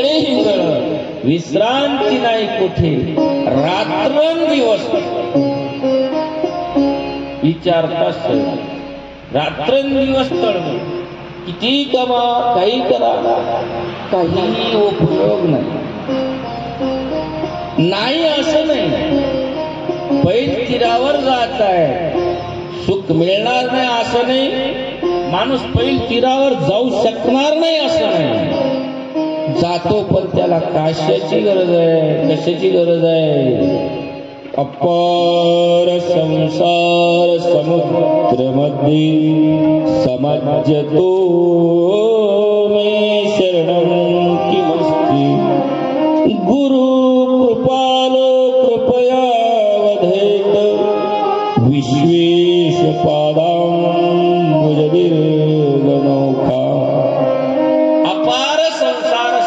चौकडे हिंगळ विश्रांती नाही कुठे रात्रंदिवस विचारताच रात्रंदिवस तळमळ किती कमा काही करा काही उपयोग नाही असं नाही पैल तीरावर जात आहे सुख मिळणार नाही असं नाही माणूस पैल तीरावर जाऊ शकणार नाही असं नाही जातो पण त्याला कशाची गरज आहे कशाची गरज आहे अपार संसार समुद्र मध्ये समज्जतो मे शरणं किमस्ति गुरु कृपालो कृपया वधेत विश्वेश पादांबुज दीर्घनौका अपार संसार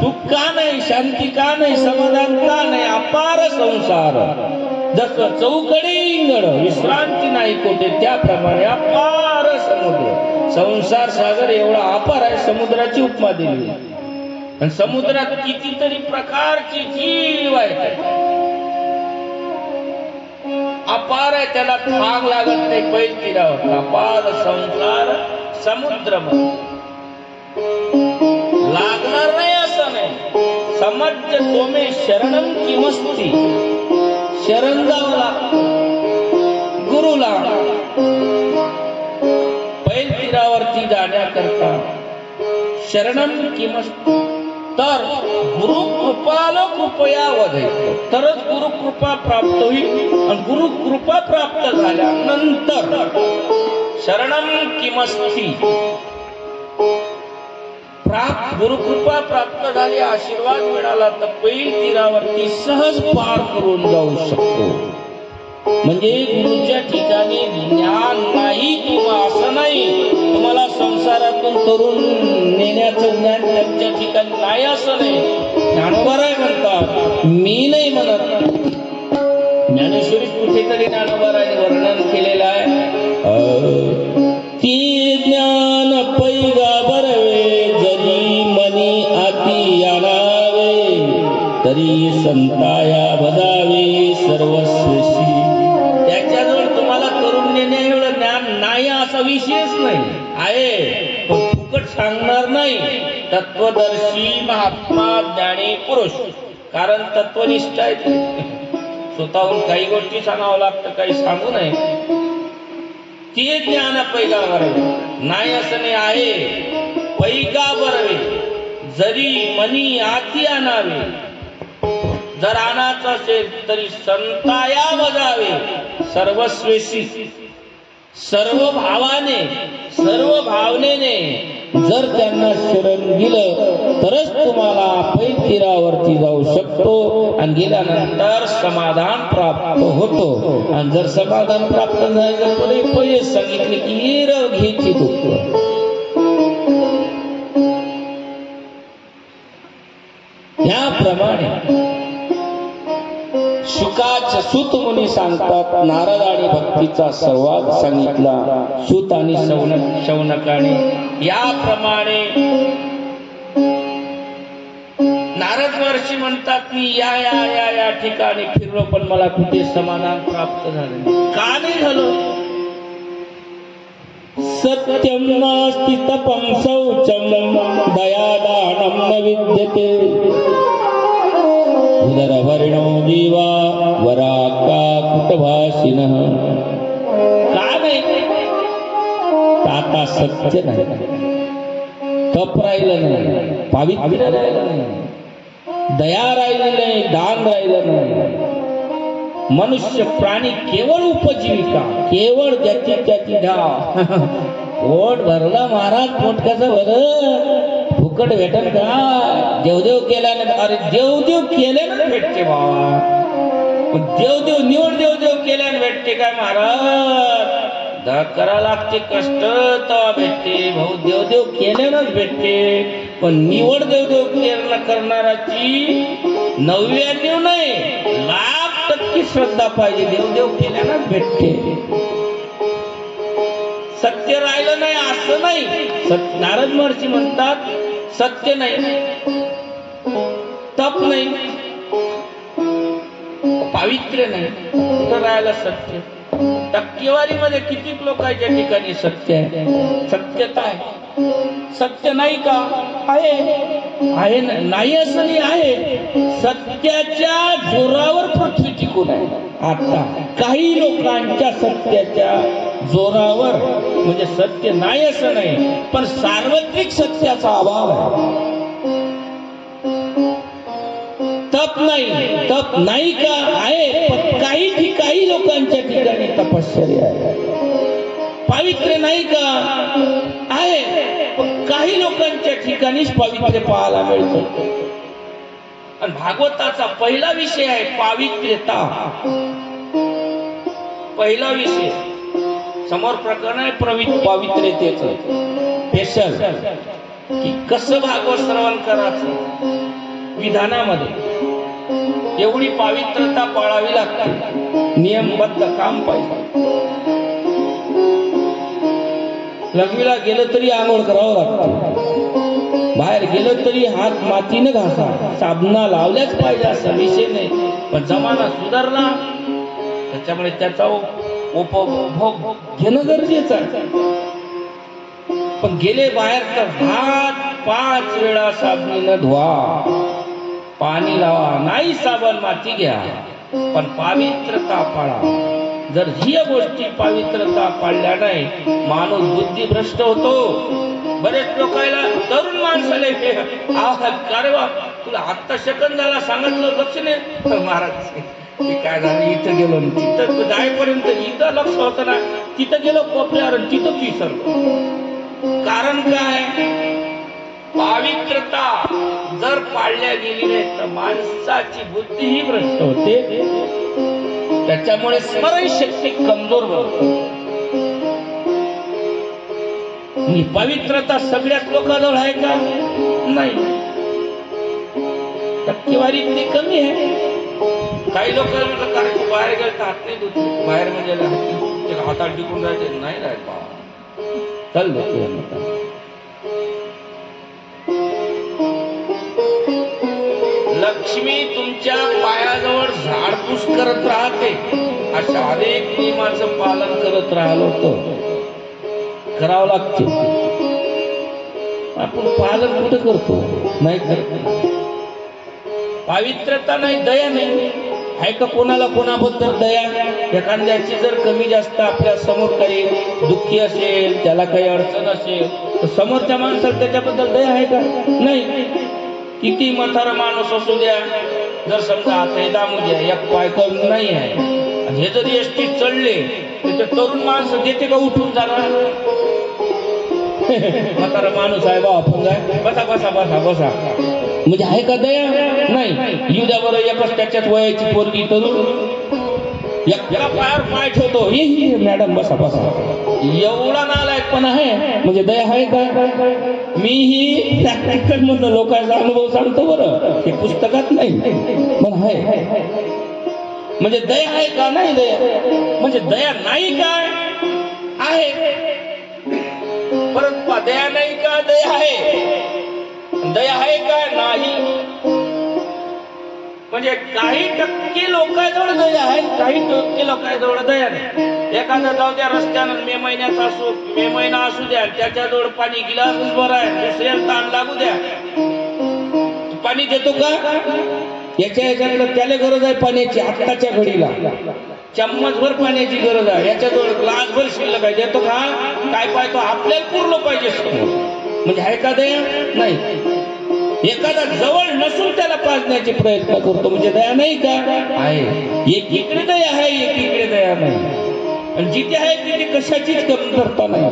सुख का नाही शांती का नाही समाधान का नाही अपार संसार जसं चौकडे इंगळ विश्रांती नाही कुठे त्याप्रमाणे अपार समुद्र संसार सागर एवढा अपार आहे समुद्राची उपमा दिली आणि समुद्रात कितीतरी प्रकारची जीव आहेत अपार आहे त्याला थांग लागत नाही पैल तीरावर अपार संसार समुद्र लागणार नाही असं नाही समज्ज तोमे शरणं किमस्ति शरण जावं लागतं गुरुला पैल तीरावरती जाण्याकरता शरणं किमस्ति तर गुरु कृपालो कृपया वधेत तरच गुरु कृपा प्राप्त होईल आणि गुरु कृपा प्राप्त झाल्यानंतर शरणं किमस्ति गुरुकृपा प्राप्त झाली आशीर्वाद मिळाला तर पैल तीरावरती सहज पार करून जाऊ शकतो म्हणजे गुरुच्या ठिकाणी ज्ञान नाही किंवा असं नाही तुम्हाला संसारातून तरुण नेण्याचं ज्ञान त्यांच्या ठिकाणी नाही असं नाही ज्ञानोबाराय म्हणतात मी नाही म्हणत ज्ञानेश्वरी कुठेतरी ज्ञानोबारायने वर्णन केलेलं आहे ती ज्ञान पैगा बरवे जरी मनी आती आणावे तरी संताया बजावे सर्वस्वशी त्याच्याजवळ तुम्हाला करून नेणे एवढं ज्ञान नाही असा विषयच नाही आहे पण फुकट सांगणार नाही तत्वदर्शी महात्मा ज्ञानी पुरुष कारण तत्वनिष्ठ आहे स्वतःहून काही गोष्टी सांगावं लागतं काही सांगू नये ते ज्ञान पैगा बरवे नाही असं नाही आहे पैगा बरवे जरी मनी आती आणावे जर आणायचं असेल तरी संताया बजावे सर्वस्वेशी सर्व भावाने सर्व भावनेने जर त्यांना शरण दिलं तरच तुम्हाला पैल तीरावरती जाऊ शकतो आणि गेल्यानंतर समाधान प्राप्त होतो आणि जर समाधान प्राप्त झालं तर पहिले सांगितले की रव घ्यायची दुःख याप्रमाणे शुकाच सूत मुनी सांगतात नारद आणि भक्तीचा संवाद सांगितला सूत आणि शौनकाने याप्रमाणे नारद महर्षी म्हणतात मी या ठिकाणी फिरलो पण मला कुठे समाधान प्राप्त झालं का नाही झालं सत्यम नास्ति तपं शौचं दयादानं न विद्यते उदरवर्णो जीवा वराका कुटभाषिणः का नाही आता सत्य नाही तप राहिलं नाही पावित्र्य राहिलं नाही दया राहिली नाही दान राहिलं नाही मनुष्य प्राणी केवळ उपजीविका केवळ ज्याची त्याची धाव पोट भरला महाराज पोट कसं भर फुकट भेटल का देवदेव केल्याने अरे देवदेव केल्याने भेटते बाबा देवदेव निवड देवदेव केल्याने भेटते काय महाराज करा लागते कष्ट तेव्हा भेटते भाऊ देवदेव केल्यानंच भेटते पण निवड देवदेव करणाराची 99 नाही 100% श्रद्धा पाहिजे देवदेव केल्यानंच भेटते सत्य राहिलं नाही असं नाही नारद महर्षी म्हणतात सत्य नाही तप नाही, पावित्र्य नाही, कुठं राहायला सत्य? टक्केवारीमध्ये किती लोकांच्या ठिकाणी सत्य आहे, सत्यता आहे? सत्य नाही का? आहे, आहे नाही असं नाही, आहे. सत्याच्या जोरावर पृथ्वी टिकून आहे. आता काही लोकांच्या सत्याच्या जोरावर, म्हणजे सत्य नाही असं नाही, पण सार्वत्रिक सत्याचा अभाव आहे. तप नाही, तप नाही का? आहे, पण काही लोकांच्या ठिकाणी तपश्चर्या आहे. पावित्र्य नाही का? आहे, पण काही लोकांच्या ठिकाणीच पावित्र्य पाहायला मिळतं. आणि भागवताचा पहिला विषय आहे पावित्र्यता. पहिला विषय समोर प्रकरण आहे पावित्र्यतेचं स्पेशल, की कसं भागवत श्रवण करायचं. विधानामध्ये एवढी पावित्रता पाळावी लागते, नियमबद्ध काम पाहिजे. लग्नीला गेलं तरी आंघोळ करावं लागतं, बाहेर गेलं तरी हात मातीने घासा, साबणा लावल्याच पाहिजे असा विषय नाही. पण जमाना सुधारला, त्याच्यामुळे त्याचा उपभोग घेणं गरजेचं आहे. पण गेले बाहेर तर हात 5 वेळा साबणीनं धुवा, पाणी लावा, नाही साबण माती घ्या, पण पावित्रता पाळा. जर ही गोष्टी पावित्रता पाळल्या नाही, माणूस बुद्धिभ्रष्ट होतो. बरेच लोकांना, तरुण माणसाला अरे वा, तुला आत्ता शकन झाला, सांगितलं लक्ष नाही. महाराज काय झालं, इथं गेलो, तिथं जायपर्यंत इथं लक्ष होतं ना, तिथं गेलो कोपऱ्यावर, तिथं विसरलो. कारण काय? पावित्रता जर पाळल्या गेली नाही तर माणसाची बुद्धीही भ्रष्ट होते, त्याच्यामुळे स्मरणशक्ती कमजोर होते. पवित्रता सगळ्याच लोकांजवळ आहे का? नाही, टक्केवारी इतकी कमी आहे. काही लोकांना म्हटलं कारण तू बाहेर गेलं तर हात नाही धुतले, बाहेर म्हणजे हातात टिकून राहायचे, नाही राहायचं, चल धुतले. लक्ष्मी तुमच्या पायाजवळ झाडपूस करत राहते, अशा अनेक नियमाचं पालन करत राहिलो तर करावं लागते. आपण पालन कुठं करतो? नाही करत. पावित्रता नाही, दया नाही. आहे का कोणाला कोणाबद्दल दया? एखाद्याची जर कमी जास्त आपल्या समोर काही दुःखी असेल, त्याला काही अडचण असेल, तर समोरच्या माणसाला त्याच्याबद्दल दया आहे का? नाही. किती म्हातारा माणूस असू द्या, जर समजा आता हे दामू द्या, एक पाय करून नाही आहे, हे जर एसटी चढले तर ते तरुण माणसं देते का उठून जाणार? म्हातारा माणूस आहे बा, आपण जाय, बसा बसा बसा बसा, म्हणजे आहे का दया? नाही. येऊ द्या बरं, एकच त्याच्यात वयाची पोरगी तरुण एका पायावर पाय ठेवतो, हे मॅडम बसा बसा, एवढा नालायकपणा आहे, म्हणजे दया आहे का? मीही प्रॅक्टिकल मधून लोकांचा अनुभव सांगतो बरं, हे पुस्तकात नाही, पण आहे. म्हणजे दया आहे का? नाही दया. म्हणजे दया नाही काय? आहे. परंतु दया नाही का? दया आहे. दया आहे का? नाही. म्हणजे काही टक्के लोकांजवळ दया आहे, काही टक्के लोकांजवळ दया नाही. एखादा जाऊ द्या रस्त्यानं, मे महिन्याचा असो, मे महिना असू द्या, त्याच्याजवळ पाणी गिलास बरं आहे, दुसऱ्याला ताण लागू द्या, पाणी देतो का? याच्याकडे त्याला गरज आहे पाण्याची, आत्ताच्या घडीला चम्मचभर पाण्याची गरज आहे, याच्याजवळ ग्लासभर शिल्लक आहे, देतो का? काय पाहतो? आपल्याला पुरलं पाहिजे समोर. म्हणजे आहे का दया? नाही. एखादा जवळ नसून त्याला पाजण्याचे प्रयत्न करतो, म्हणजे दया नाही का? आहे. एकीकडे दया आहे, एकीकडे दया नाही. आणि जिथे आहे तिथे कशाचीच कमतरता नाही.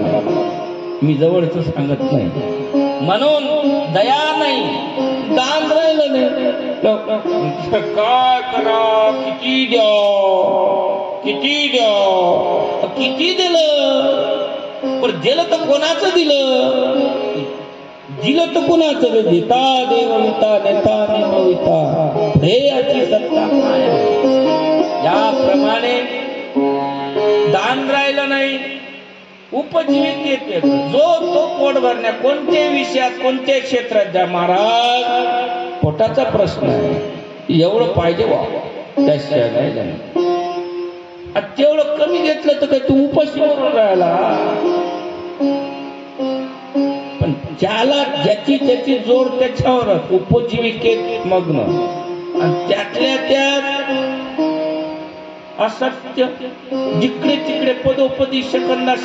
मी जवळच सांगत नाही, म्हणून दया नाही, दान राहिलं नाही. काय करा, किती द्या, किती द्या, किती दिलं, पण दिलं तर कोणाचं दिलं? दिलं तर कोणाचं? देता देवविता, नेता नेमविता, हे याची सत्ता काय? याप्रमाणे दान राहिलं नाही, उपजीविकेत जो तो पोट भरण्या, कोणत्याही विषयात, कोणत्याही क्षेत्रात द्या. महाराज पोटाचा प्रश्न आहे, एवढं पाहिजे वा त्याशिवाय नाही जाणार. तेवढं कमी घेतलं तर काय तू उपाशी करून राहिला. पण ज्याला ज्याची त्याची जोड त्याच्यावरच उपजीविकेत मग्न, आणि त्यातल्या त्यात असत्य जिकडे तिकडे पदोपदी सेकंदात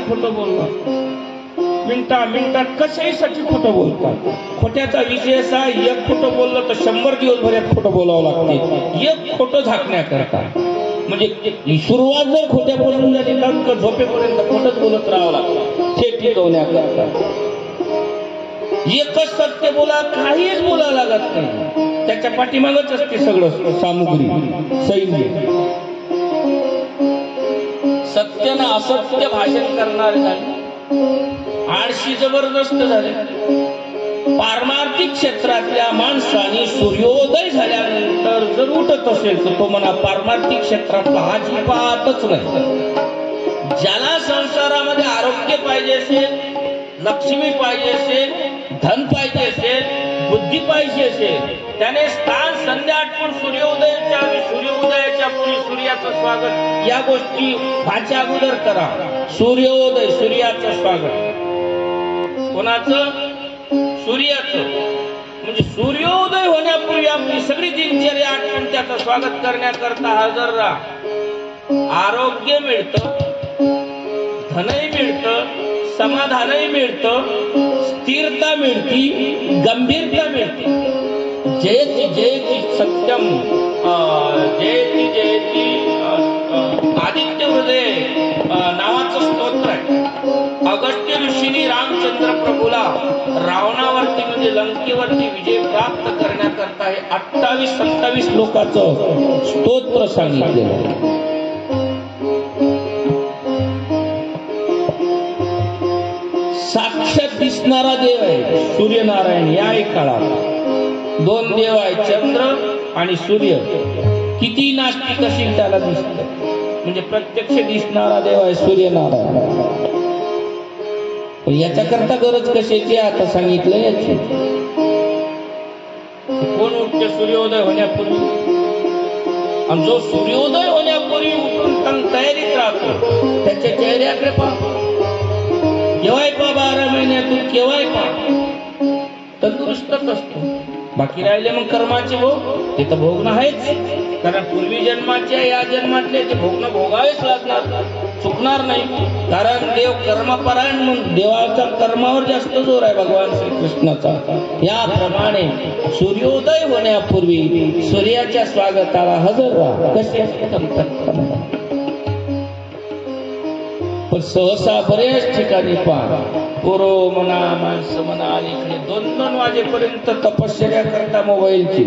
खोटं बोलणं, मिनिटात कशासाठी खोटं बोलतात. खोट्याचा विषय असा, एक खोटं बोललं तर 100 दिवस भरात खोटं बोलावं लागते, एक खोटं झाकण्याकरता. म्हणजे सुरुवात जर खोट्यापासून झाली तर झोपेपर्यंत खोटंच बोलत राहावं लागतं हे टिकवण्याकरता. एकच सत्य बोला, काहीच बोला लागत नाही, त्याच्या पाठीमागच असते सगळं सामुग्री सैन्य. सत्य ना असत्य भाषण करणारे झाले, आळशी जबरदस्त झाले. पारमार्थिक क्षेत्रातल्या माणसाने सूर्योदय झाल्यानंतर जर उठत असेल तर तो म्हणा पारमार्थिक क्षेत्रातला अजिबातच नाही. ज्याला संसारामध्ये आरोग्य पाहिजे असेल, लक्ष्मी पाहिजे असेल, धन पाहिजे असेल, बुद्धी पाहिजे असेल, त्याने स्थान संध्या आठवून सूर्योदयाच्या पूर्वी सूर्याचं स्वागत या गोष्टी व्हायच्या अगोदर करा. सूर्योदय, सूर्याचं स्वागत. कोणाचं? सूर्याचं. म्हणजे सूर्योदय होण्यापूर्वी आपली सगळी दिनचर्या आठवून त्याचं स्वागत करण्याकरता हजर राहा. आरोग्य मिळतं, धनही मिळतं, समाधानही मिळतं, स्थिरता मिळती, गंभीरता मिळते. जयति जयति सत्यम जयति जयति आदित्य हृदय नावाचं स्तोत्र आहे. अगस्त्य ऋषींनी रामचंद्र प्रभूला रावणावरती म्हणजे लंकेवरती विजय प्राप्त करण्याकरता हे 28-27 लोकांचं स्तोत्र सांगितलेलं आहे. साक्षात दिसणारा देव आहे सूर्यनारायण. या एक काळात 2 देव आहेत, चंद्र आणि सूर्य. किती नास्तिक असेल त्याला दिसत, म्हणजे प्रत्यक्ष दिसणारा देव आहे सूर्यनारायण. याच्याकरता गरज कशाची आता सांगितलं याची. कोण उठते सूर्योदय होण्यापूर्वी, आणि जो सूर्योदय होण्यापूर्वी उठून तयारीत राहतो त्याच्या चेहऱ्याकडे पहा. केव्हाय पहा 12 महिन्यातून केव्हाय पहा तंदुरुस्तच असतो. बाकी राहिले मग कर्माचे भोग, ते तर भोगणं आहेच. कारण पूर्वी जन्माचे या जन्मातले ते भोगणं भोगावेच लागणार, चुकणार नाही. कारण देव कर्मपरायण, म्हणून देवाचा कर्मावर जास्त जोर आहे भगवान श्रीकृष्णाचा. याप्रमाणे सूर्योदय होण्यापूर्वी सूर्याच्या स्वागताला हजर राहा. कसे पण सहसा बरेच ठिकाणी पहा पोरं म्हणा, माणसं म्हणा, इकडे 2-2 वाजेपर्यंत तपश्चर्या करता मोबाईलची,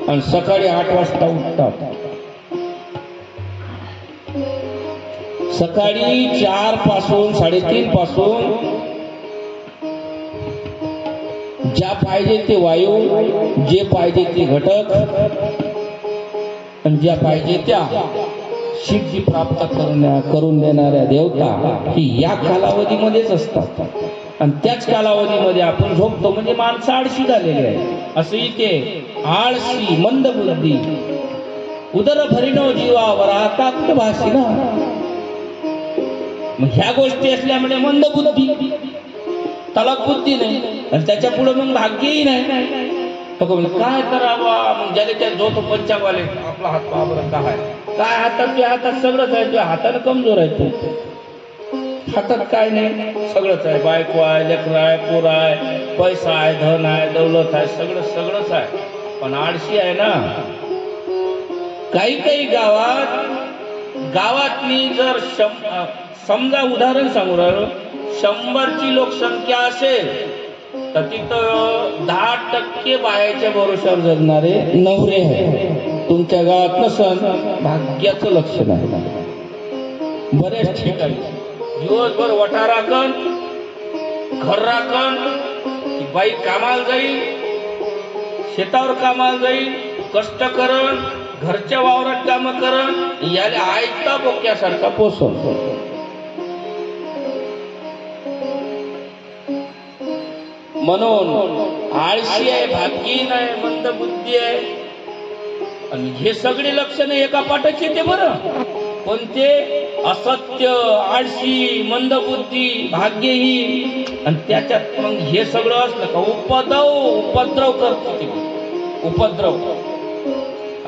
आणि सकाळी 8 वाजता उठतात. सकाळी 4 पासून 3:30 पासून ज्या पाहिजे ते वायू, जे पाहिजे ते घटक, आणि ज्या पाहिजे त्या सिद्धी प्राप्त करून देणाऱ्या देवता ही या कालावधीमध्येच असतात. आणि त्याच कालावधीमध्ये आपण झोपतो. म्हणजे माणसं आळशी झालेली आहे. असं इथे आळशी, मंदबुद्धी, उदर भरिनो जीवावर आतात भाषी ना. मग ह्या गोष्टी असल्यामुळे मंदबुद्धी, तलक बुद्धी नाही, आणि त्याच्या पुढे मग भाग्यही नाही. काय करावा मग ज्याला त्या झोप पंचांगवाले आपला हात बाबर काय हातात, तुझ्या हातात सगळंच आहे, तुझ्या हातानं कमजोर आहे. तू हातात काय नाही, सगळंच आहे. बायको आहे, लेकर आहे, पोर आहे, पैसा आहे, धन आहे, दौलत आहे, सगळंच आहे. पण आळशी आहे ना. काही गावातली जर समजा उदाहरण सांगू राहिलो, 100ची लोकसंख्या असेल तर तिथं 10% बायाच्या भरोशावर जगणारे नवरे आहेत. तुमच्या गावात नसन, भाग्याचं लक्षण आहे. बऱ्याच ठिकाणी दिवसभर वटा राखण, घर राखण, बाई कामाला जाईल, शेतावर कामाला जाईल, कष्ट करण, घरच्या वावरात काम करण, याला आयता बोक्यासारखा पोसवतो. म्हणून आळशी आहे, भाग्यहीन आहे, मंदबुद्धी आहे. आणि हे सगळे लक्षणं एका पाठाची येते बरं. कोणते? असत्य, आळशी, मंदबुद्धी, भाग्यहीन. आणि त्याच्यात मग हे सगळं असलं का उपद्रव करतो ते. उपद्रव.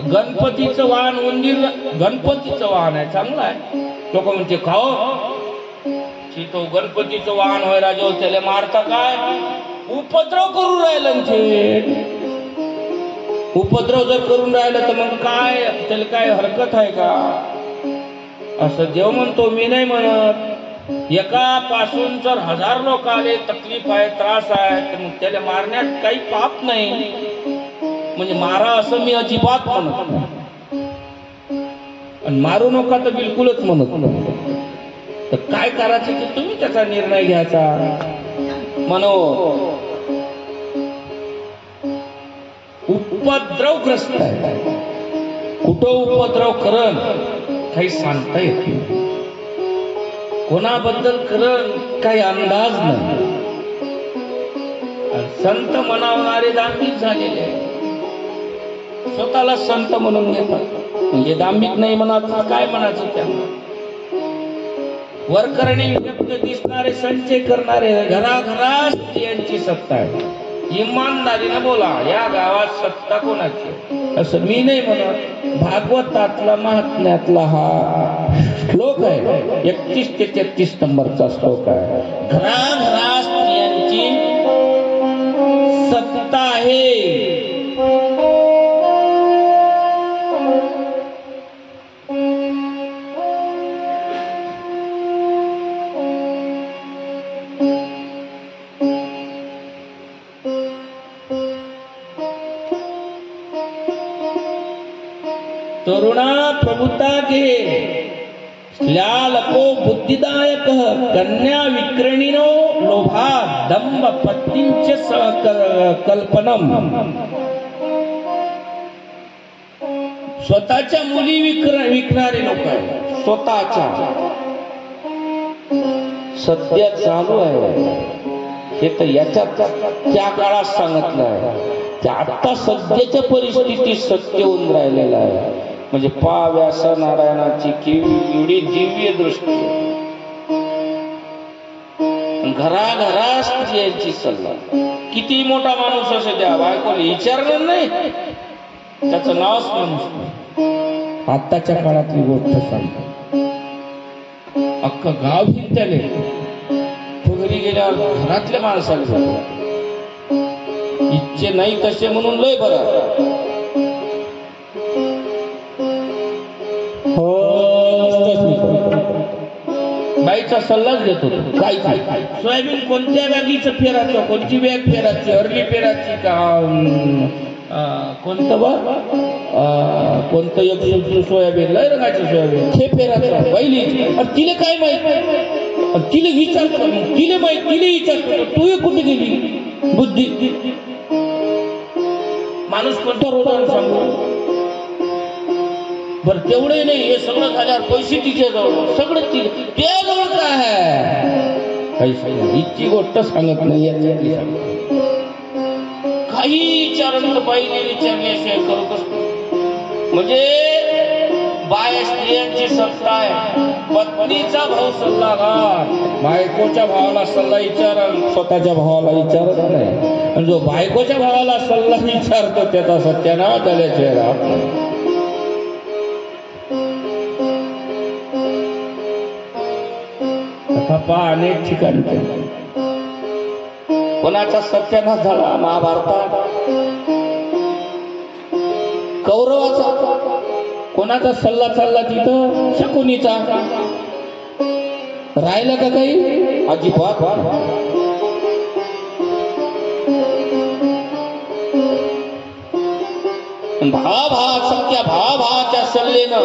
गणपतीचं वाहन उंदीर, गणपतीचं वाहन आहे, चांगलं आहे. लोक म्हणते खाओ तो गणपतीचं वाहन होय राजा, त्याला मारता काय? उपद्रव करून राहिलं ते. उपद्रव जर करून राहिलं तर मग काय त्याला काय हरकत आहे का? असं देव म्हणतो, मी नाही म्हणत. एकापासून जर 1000 लोक आले, तकलीफ आहे, त्रास आहे, तर मग त्याला मारण्यात काही पाप नाही. म्हणजे मारा असं मी अजिबात म्हणत नाही, आणि मारू नका तर बिलकुलच म्हणत नाही. तर काय करायचं ते तुम्ही त्याचा निर्णय घ्यायचा. म्हणून उपद्रवग्रस्त आहे. कुठं उपद्रव करण काही सांगता येत नाही. कोणाबद्दल करण काही अंदाज नाही. संत म्हणावणारे दांभिक झालेले, स्वतःला संत म्हणून घेतात. म्हणजे दांभिक नाही म्हणायचं, काय म्हणायचं त्यांना? वरकरणी व्यक्त दिसणारे, संचय करणारे, घराघरात स्त्रियांची सत्ता आहे. इमानदारीनं बोला, या गावात सत्ता कोणाची? असं मी नाही म्हणत. भागवतातला महात्म्यातला हा श्लोक आहे, 31 ते 33 नंबरचा श्लोक आहे. घराघरात स्त्रियांची सत्ता आहे. तरुणा प्रभुता घे, श्ल्यालको बुद्धिदायक, कन्या विक्रणीनो लोभा दंभ पत्नींचे कल्पनम. स्वतःच्या मुली विकणारे लोक आहेत. स्वतःच्या सध्या चालू आहे हे तर याच्यात त्या काळात सांगितलं आहे. आता सध्याच्या परिस्थितीत सत्य होऊन राहिलेलं आहे. म्हणजे व्यास नारायणाची एवढी दिव्य दृष्टी. घराघरा स्त्रियांची सल्ला. किती मोठा माणूस असे द्या, बायकोला विचारलं नाही, त्याचं नावच माणूस नाही. आत्ताच्या काळातली गोष्ट सांगतो. अख्खं गाव हिंडले, तो घरी गेल्यावर घरातल्या माणसाला इच्छे नाही तसे म्हणून लय बरं. बाईचा सल्लाच घेतो. काय काय सोयाबीन कोणत्या बॅगीचं फेरायचं, कोणती बॅग फेरायची, अर्ली फेरायची का कोणतं कोणतं एक सोयाबीन, लय रंगाचं सोयाबीन हे फेरायचं पहिली. आणि तिला काय माहित, तिला विचारतो, तिला माहित, तिला विचारतो तू कुठे गेली बुद्धी. माणूस कोणता रोगाने सांगू बर. तेवढे नाही, हे सगळं झाल्यावर पैसे तिच्या जवळ, सगळं त्या जवळ काय आहे, पैसे इतकी गोष्ट सांगत नाही. काही विचारण बाईने विचारल्याशिवाय करत असतो. म्हणजे बाय स्त्रियांची सत्ता आहे. पत्नीचा भाऊ सल्लागार, बायकोच्या भावाला सल्ला विचारण, स्वतःच्या भावाला विचारत नाही. आणि जो बायकोच्या भावाला सल्ला विचारतो त्याचा सत्यानाश झाल्याशिवाय राहत नाही. अनेक ठिकाणी कोणाचा सत्यानाश झाला. महाभारतात कौरवाचा. कोणाचा सल्ला चालला तिथं शकुनीचा. राहिलं का काही? अजिबात. सख्या भावाच्या सल्लेनं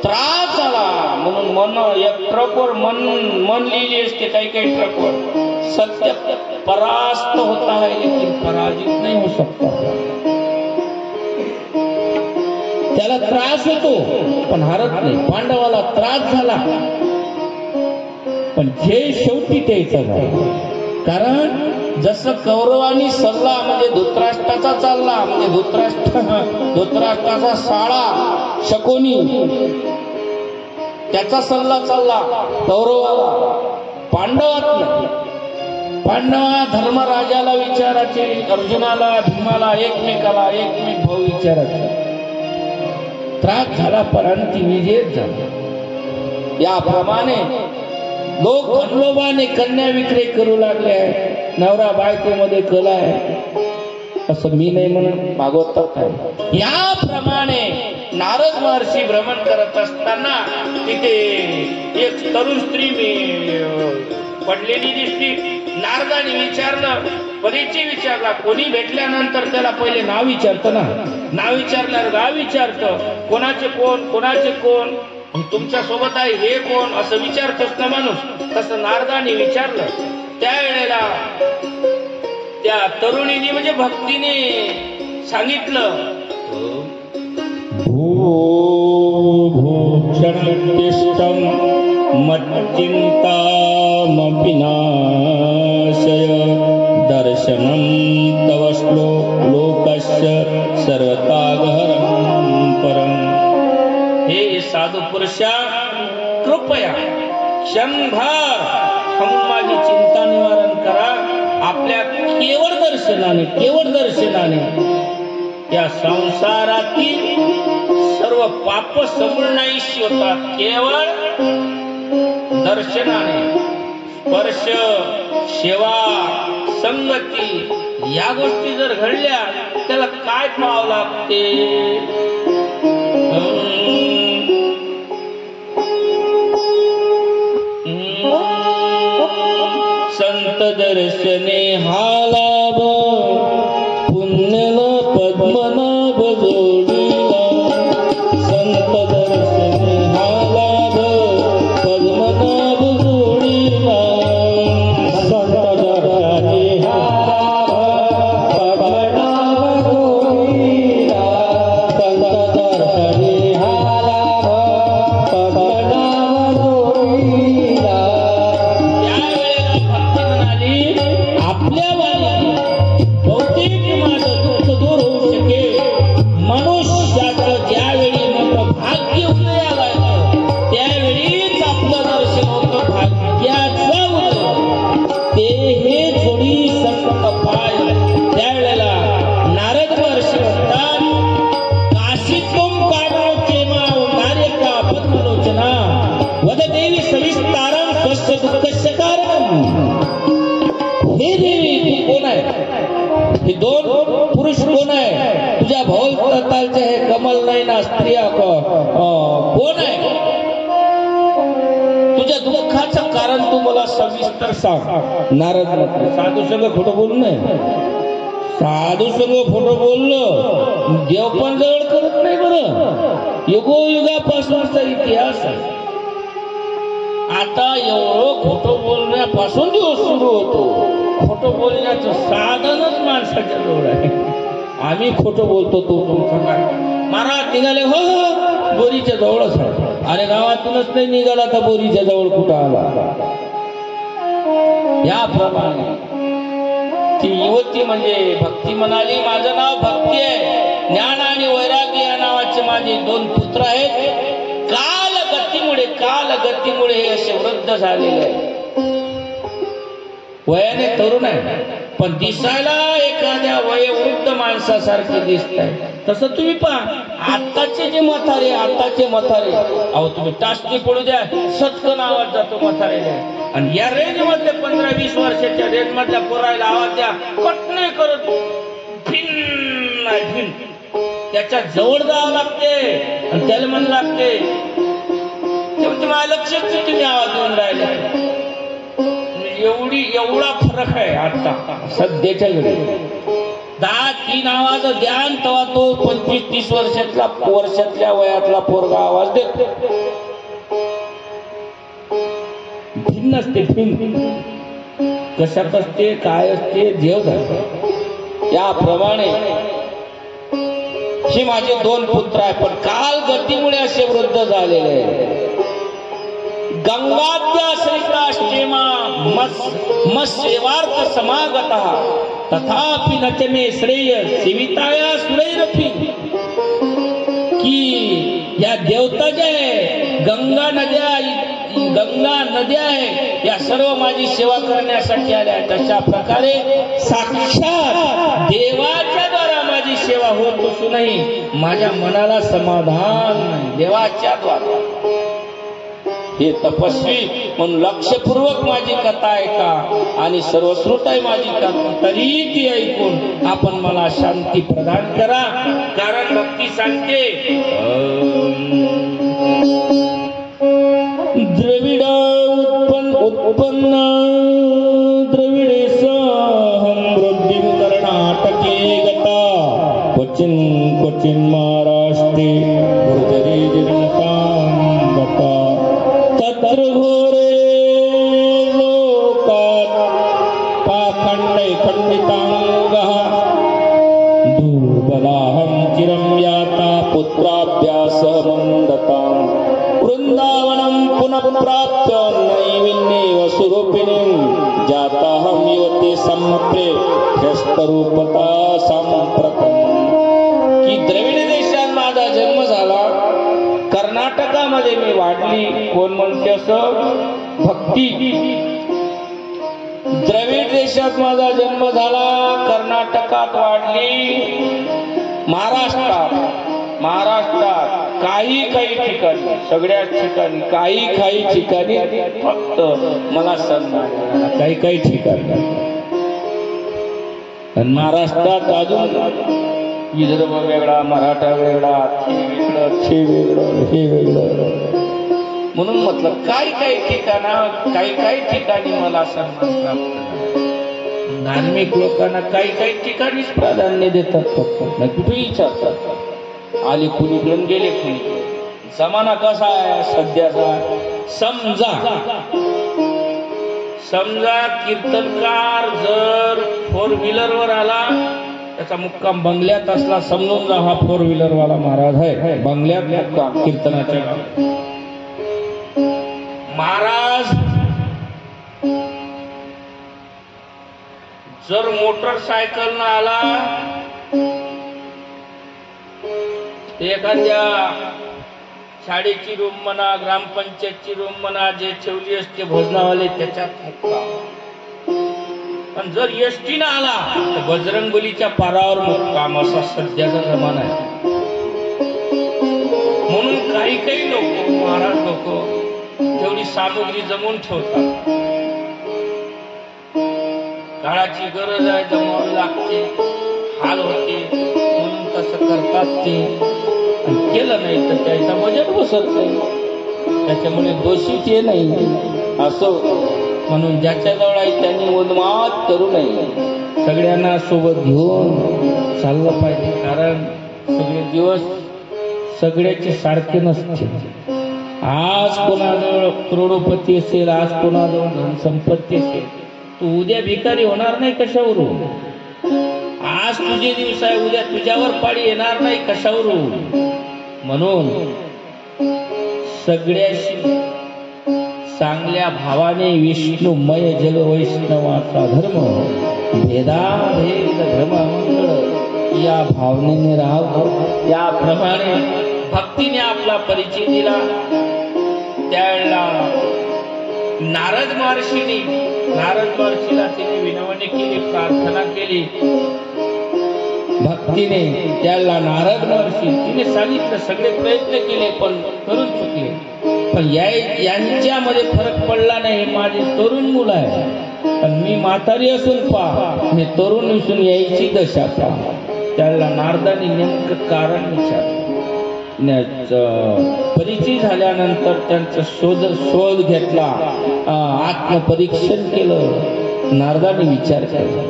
त्रास झाला म्हणून मन एक ट्रकवर मन लिहिली असते. काही काही ट्रकवर सत्य परास्त होता है लेकिन पराजित नहीं हो सकता. त्याला त्रास होतो पण हारत नाही. पांडवाला त्रास झाला पण जे शेवटी द्यायचं नाही. कारण जसं कौरवानी सल्ला म्हणजे धृतराष्ट्राचा चालला, म्हणजे धृतराष्ट्राचा शाळा शकुनी त्याचा सल्ला चालला कौरवाला, पांडवात नाही. पांडवा धर्मराजाला विचारायचे, अर्जुनाला भीमाला एकमेकाला एकमेक भाऊ विचारायचे. त्रास झाला परंतु विजयच झाला. याप्रमाणे लोक खंडोबाने कन्या विक्रय करू लागले आहे. नवरा बायको मध्ये कला आहे असं मी नाही म्हणून भागवतात आहे. याप्रमाणे नारद महर्षी भ्रमण करत असताना तिथे एक तरुण स्त्री पडलेली दिसली. नारदाने विचारलं, परिचय विचारला. कोणी भेटल्यानंतर त्याला पहिले नाव विचारतं ना, नाव विचारल्यावर गाव विचारतं, कोणाचे कोण कोणाचे कोण, तुमच्या सोबत आहे हे कोण असं विचारतोच ना माणूस. तसं नारदाने विचारलं. त्यावेळेला त्या तरुणीने म्हणजे भक्तीने सांगितलं, भूभूषणतिष्ठं मच्चिंतामपि नाशय दर्शनं तव लोकस्य सर्वतागहरं परं. हे साधू पुरुषा, कृपया क्षणभर माझी चिंता निवारण करा. आपल्या केवळ दर्शनाने या संसारातील सर्व पाप समूळ नाहीशी होतात. केवळ दर्शनाने स्पर्श, सेवा, संगती या गोष्टी जर घडल्या त्याला काय पाहावं लागते? संत दर्शने हा लाभ, पुण्यन पद्मनाभ जोडीला. संत दर्शने हा लाभ, पद्मनाभ जोडीला. संत दर्शने हा लाभ, पद्मनाभ जोडीला. संत दर्शने हा लाभ, पद्मनाभ जोडीला. आपल्या वाणी बहुतेक माझं दुःख दूर होऊ शकेल. मनुष्याचं ज्यावेळी मोठं भाग्य उदयाला येतं त्यावेळीच आपलं दर्शन होतं भाग्याचं उदय. ते हे थोडी संत पाय. त्यावेळेला नारद महर्षी म्हणतात, काशीतुम कामोचे माव नार्यका पद्मलोचना वद देवी सविस्तारं स्वस्य दुःखस्य कारणं. हे देवी तू कोण आहे? हे दोन पुरुष कोण आहे? तुझ्या भोवतालचे हे कमल नयना स्त्रिया कोण आहे? तुझ्या दुःखाचं कारण तू मला सविस्तर सांग. नारद साधू संग खोटं बोलू नये. साधू संग खोटं बोललं देव पण जवळ करत नाही. बरं, युगोयुगापासूनचा इतिहास आहे. आता एवढं खोटं बोलण्यापासून दिवस सुरू होतो. खोटं बोलण्याचं साधनच माणसाच्या जवळ आहे. आम्ही खोटं बोलतो, तो तुमचं काय? महाराज निघाले हो बोरीच्या जवळच आहे. अरे गावातूनच नाही निघाला तर बोरीच्या जवळ कुठं आला? याप्रमाणे ती युवती म्हणजे भक्ती म्हणाली, माझं नाव भक्ती आहे. ज्ञान आणि वैराग्य या नावाचे माझे दोन पुत्र आहेत. कालगतीमुळे हे असे वृद्ध झालेले आहे. वयाने तरुण आहे पण दिसायला एखाद्या वयोवृद्ध माणसासारखे दिसत आहे. तसं तुम्ही पहा, आताचे म्हातारे अहो तुम्ही टाचणी पडू द्या, सटकन आवाज जातो म्हातारेला. आणि या रेंज मधले 15-20 वर्षाच्या रेंज मधल्या पोरायला आवाज द्या, कट नाही करत, भिन्न. त्याच्या जवळ जावं लागते आणि त्याला म्हण लागते तुम्हाला लक्षात नाही तुम्ही आवाज देऊन राहिले. एवढा फरक आहे आता सध्याच्या घडी. 10-3 आवाज द्यान तेव्हा तो 25-30 वर्षातल्या वयातला पोरगा आवाज देतो. भिन्न असते, भिन्न कशात असते, काय असते, देव झाले. याप्रमाणे हे माझे 2 पुत्र आहे पण काल गतीमुळे असे वृद्ध झालेले. गंगाद्याश्रिताष्टेमा मत्सेवार्थ समागतः तथापि नचने श्रेय सेविताया सुरैरपि की या देवता ज्या आहे गंगा नद्या आहे या सर्व माझी सेवा करण्यासाठी आल्या. तशा प्रकारे साक्षात देवाच्या द्वारा माझी सेवा होत असूनही माझ्या मनाला समाधान नाही. देवाच्या द्वारा हे तपस्वी म्हणून लक्षपूर्वक माझी कथा ऐका आणि सर्वश्रुत आहे माझी कथा तरी ती ऐकून आपण मला शांती प्रदान करा. कारण भक्ती सांगते द्रविड उत्पन्न द्रविडे सहम वृद्धिं कर्णाटके गता क्वचिन क्वचिन महाराष्ट्रे गुर्जरी जिनतां गता तत्र घोरे लोकात् पाखण्डे खण्डिताङ्गः दुर्बलाहं चिरं याता पुत्राभ्यासमन्दताम् वृन्दावनं पुनः प्राप्य नैविन्नेव स्वरूपिणीं जाताहं युवती संप्रेष्टरूपता संप्रतम्. की द्रविड देशात माझा जन्म झाला, कर्नाटकामध्ये मी वाढली. कोण म्हणते असं? भक्ती. द्रविड देशात माझा जन्म झाला, कर्नाटकात वाढली, महाराष्ट्रात काही ठिकाणी, सगळ्याच ठिकाणी काही ठिकाणी फक्त मला सन्मान, काही ठिकाणी. आणि महाराष्ट्रात अजून विदर्भ वेगळा, मराठा वेगळा, हे वेगळं. म्हणून म्हटलं काही ठिकाणी मला सन्मान प्राप्त. धार्मिक लोकांना काही ठिकाणीच प्राधान्य देतात, फक्त कुठेही विचारतात. आले कुणीकडून गेले कुणीकडे. जमाना कसा आहे सध्याचा? समजा कीर्तनकार जर 4 व्हीलरवर आला, त्याचा मुक्काम बंगल्यात असला, समजून जा हा 4 व्हीलर वाला महाराज आहे. बंगल्यात मुक्काम कीर्तनाच्या. महाराज जर मोटरसायकल न आला, एखाद्या शाळेची रूम म्हणा, ग्रामपंचायतची रूम म्हणा, जे ठेवली असते भोजनावाले त्याच्यात मुक्काम. पण जर एसटी न आला तर बजरंगबलीच्या पारावर मुक्काम. असा सध्याचा जमाना आहे. म्हणून काही लोक, महाराज लोक तेवढी सामग्री जमवून ठेवतात. काळाची गरज आहे, जमावी लागते, हाल होते म्हणून तसं करतात ते. केलं नाही तर त्याचा बजेट बसत नाही, त्याच्यामुळे दोषी ते नाही असं. म्हणून ज्याच्याजवळ आहे त्यांनी उन्माद करू नये. सगळ्यांना सोबत घेऊन चाललं पाहिजे. कारण सगळे दिवस सगळ्याचे सारखे नसते. आज कोणाजवळ करोडोपती असेल, आज कोणाजवळ धनसंपत्ती असेल, तू उद्या भिकारी होणार नाही कशावरून? आज तुझे दिवस आहे, उद्या तुझ्यावर पाळी येणार नाही कशावरून? म्हणून सगळ्याशी चांगल्या भावाने विष्णुमय जल वैष्णवाचा धर्म भेदाभेद धर्ममंगळ या भावनेने राहावं. याप्रमाणे भक्तीने आपला परिचय दिला. त्यावेळेला नारद महर्षीला तिने विनवणी केली, प्रार्थना केली भक्तीने. त्याला नारद महर्षी तिने सांगितलं, सगळे प्रयत्न केले पण करून चुकले. पण यांच्यामध्ये फरक पडला नाही. माझे तरुण मुलं आहे, पण मी म्हातारी असून मी तरुण असून यायची दशा पहा. त्याला नारदाने नेमकं कारण विचारलं. परिचय झाल्यानंतर त्यांचा शोध घेतला, आत्मपरीक्षण केलं. नारदाने विचार केला.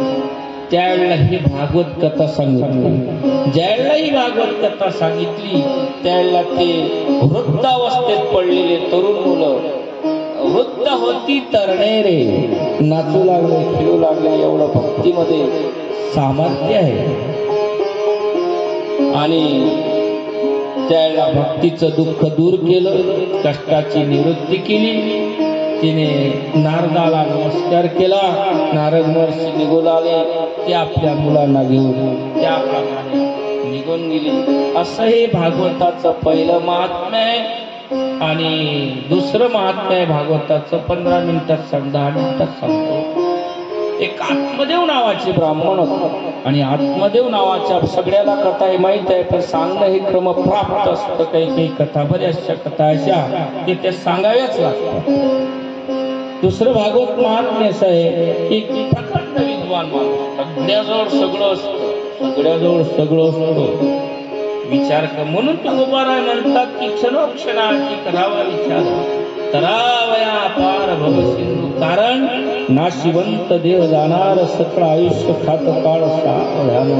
त्यावेळेला ही भागवत कथा सांगितली. ज्यावेळेला ही भागवत कथा सांगितली त्यावेळेला ते वृद्धावस्थेत पडलेले तरुण मुलं, वृद्ध होती तरणे रे, नाचू लागले, खेळू लागले. एवढं भक्तीमध्ये सामर्थ्य आहे. आणि त्यावेळेला भक्तीचं दुःख दूर केलं, कष्टाची निवृत्ती केली. तिने नारदाला नमस्कार केला. नारद महर्षी निघून आले. ते आपल्या मुलांना घेऊन त्याप्रमाणे निघून गेली. असं हे भागवताचं पहिलं महात्म्य आहे. आणि दुसरं महात्म्य आहे भागवताचं 15 मिनिटात 10 मिनिटात सांगतो. एक आत्मदेव नावाचे ब्राह्मण होते. आणि आत्मदेव नावाच्या सगळ्याला कथा हे माहित आहे, पण सांगणं हे क्रमप्राप्त असतं. काही काही कथा, बऱ्याचशा कथा अशा की त्या सांगाव्याच लागतात. दुसरं भागवत महात्म्य असं आहे, एक प्रखंड विद्वान माणूस, सगळ्याजवळ सगळं असतं, सगळ्याजवळ सगळं असतं. विचार कर. म्हणून तुकोबाराय म्हणतात की क्षणोक्षणाची करावा विचार, करावया पार भव सिंधू. कारण नाशिवंत देह जाणार, सकळ आयुष्य खात काळ सावधान,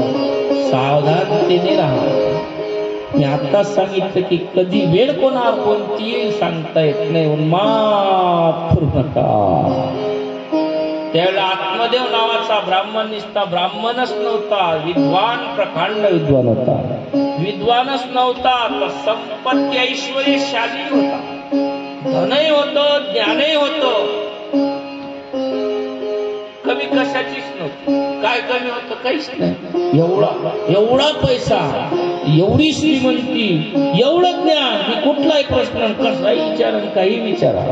सावधानतेने राहा. मी आत्ताच सांगितलं की कधी वेळ कोणावर कोणती सांगता येत नाही. उन्माद करू नका. त्यावेळेला आत्मदेव नावाचा ब्राह्मण निसता ब्राह्मणच नव्हता, विद्वान, प्रकांड विद्वान होता. विद्वानच नव्हता तर संपत्ती ऐश्वर्यशाली होता. धनही होतं, ज्ञानही होतं. कमी कशाचीच नव्हती. काय कमी होतं? काहीच नाही. एवढा पैसा, एवढी श्रीमंती, एवढं ज्ञान की कुठलाही प्रश्न कसाही विचारा, काही विचारा.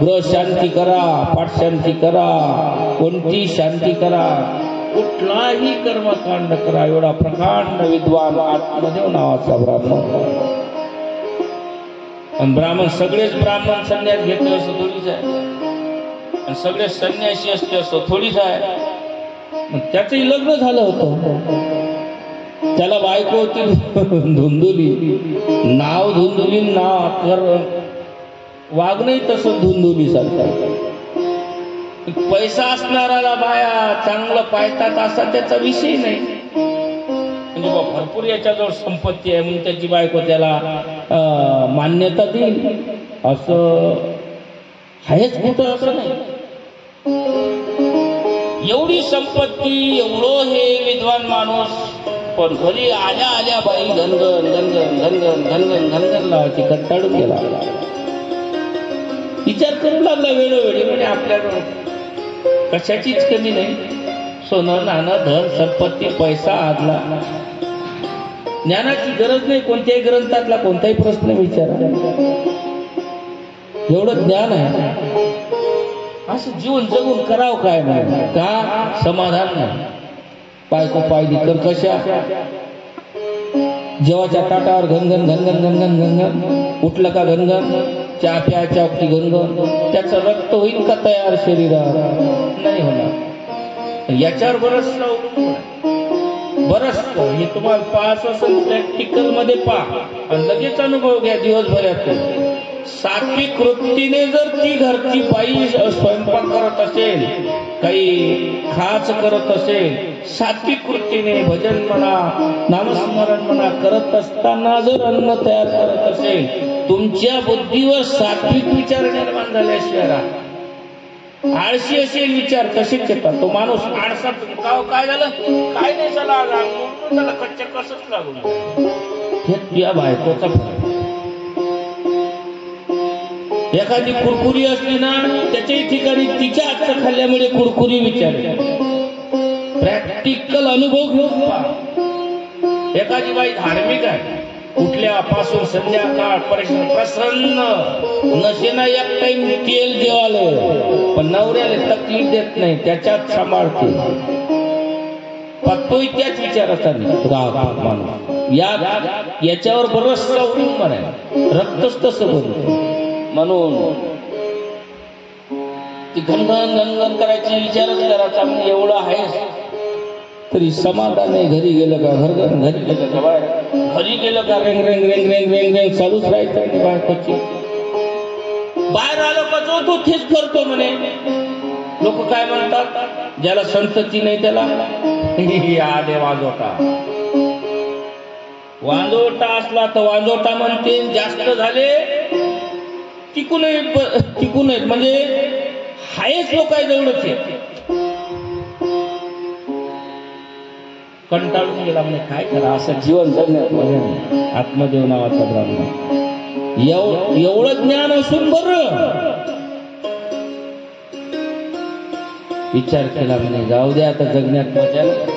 गृह शांती करा, पाठ शांती करा, कोणती शांती करा, कुठलाही कर्मकांड करा. एवढा प्रकांड विद्वान आत्मदेव नावाचा ब्राह्मण. ब्राह्मण सगळेच ब्राह्मण संन्यास घेतले असं थोडीच आहे, आणि सगळे संन्यासी असते असं थोडीच आहे. त्याचंही लग्न झालं होतं. त्याला बायको होती धुंदुली. नाव धुंदुली, नाव कर वागणंही तसं धुंदुली सारखं. पैसा असणाऱ्याला बाया चांगलं पाहतात असा त्याचा विषय नाही. म्हणजे भरपूर याच्याजवळ संपत्ती आहे म्हणून त्याची बायको त्याला मान्यता देईल असं आहेच कुठं? असं नाही. एवढी संपत्ती, एवढं हे विद्वान माणूस, पण घरी आल्या आल्या बाई घनघन घनघन घनघन घनघन घनघन लावायची, कंटाळून गेला. विचार करू लागला वेळोवेळी, म्हणजे आपल्याकडे कशाचीच कमी नाही. सोनं, नाणं, धन, संपत्ती, पैसा आदला. ज्ञानाची गरज नाही. कोणत्याही ग्रंथातला कोणताही प्रश्न विचारा, एवढं ज्ञान आहे. असं जीवन जगून करावं काय नाही का? समाधान नाही. बायको पायदी कर कशा, जेवाच्या ताटावर घनघन घनघन घनघन घनघन, उठलं का घनघन, चहा प्यायच्या वक्ती घनघन. त्याचं रक्त होईल का तयार शरीरात? नाही होणार. याच्यावर बरंच हे तुम्हाला पाहायचं असेल प्रॅक्टिकल मध्ये पहा आणि लगेच अनुभव घ्या दिवसभरात. सात्विक वृत्तीने जर ती घरची बाई स्वयंपाक करत असेल, काही खाच करत असेल, सात्विक वृत्तीने भजन म्हणा, नामस्मरण म्हणा करत असताना जर अन्न तयार करत असेल, तुमच्या बुद्धीवर सात्विक विचार निर्माण झाल्याशिवाय आळशी असेल विचार कसेच येतात. तो माणूस आळसात काय झालं, काय नाही चला त्याला कच्च्या कसंच लागून. हे या बायकोचा फरक. एखादी कुरकुरी असली ना, त्याच्याही ठिकाणी तिच्या हातचं खाल्ल्यामुळे कुरकुरी विचार. प्रॅक्टिकल अनुभव घेऊन पहा. एखादी बाई धार्मिक आहे, उठल्यापासून संध्याकाळ प्रसन्न, नशेना एक टाइम तेल जेवायला, पण नवऱ्याला तकलीफ देत नाही, त्याच्यात सांभाळते. तोही त्याच विचाराचा राग माणूस. याच्यावर बरंचसं अवलंबन आहे. रक्तच तसं बनतं. म्हणून ती घनघन घनघन करायची, विचारच करायचा. म्हणजे एवढं आहेस तरी समाधान नाही. घरी गेलं का घरघन, घरी गेलं का बाहेर, घरी गेलं का रेंग रेंग रेंग रेंग रेंग रेंग चालूच राहायचं. बायकोची बाहेर आलो का जो तो तेच करतो म्हणे. लोक काय म्हणतात, ज्याला संतती नाही त्याला आले वाजोटा. वाजोटा असला तर वाजोटा म्हणते. जास्त झाले टिकून आहेत, म्हणजे हायच लोक आहे जवळच आहे. कंटाळून गेला म्हणजे काय करा, असं जीवन जगण्यात. आत्मदेव नावाचा ब्राह्मण एवढं ज्ञान असून बरं विचार केला म्हणे जाऊ दे आता जगण्यात मजा नाही.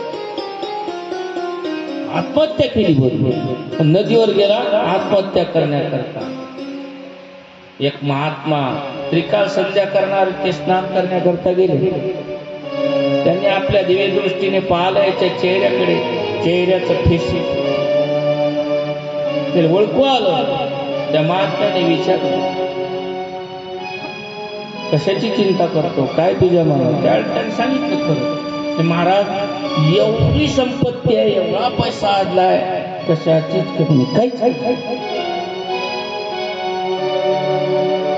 आत्महत्या केली बरोबर. नदीवर गेला आत्महत्या करण्याकरता. एक महात्मा त्रिकाल संध्या करणार ते स्नान करण्याकरता गेले. त्यांनी आपल्या दिव्य दृष्टीने पाहिलं याच्या चेहऱ्याकडे, चेहऱ्याचं ठेसी ते ओळखू आलं. त्या महात्म्याने विचारलं कशाची चिंता करतो, काय तुझ्या मनात? त्याने सांगितलं खरं महाराज एवढी संपत्ती आहे, एवढा पैसा आदलाय, कशाचीच कमी काहीच.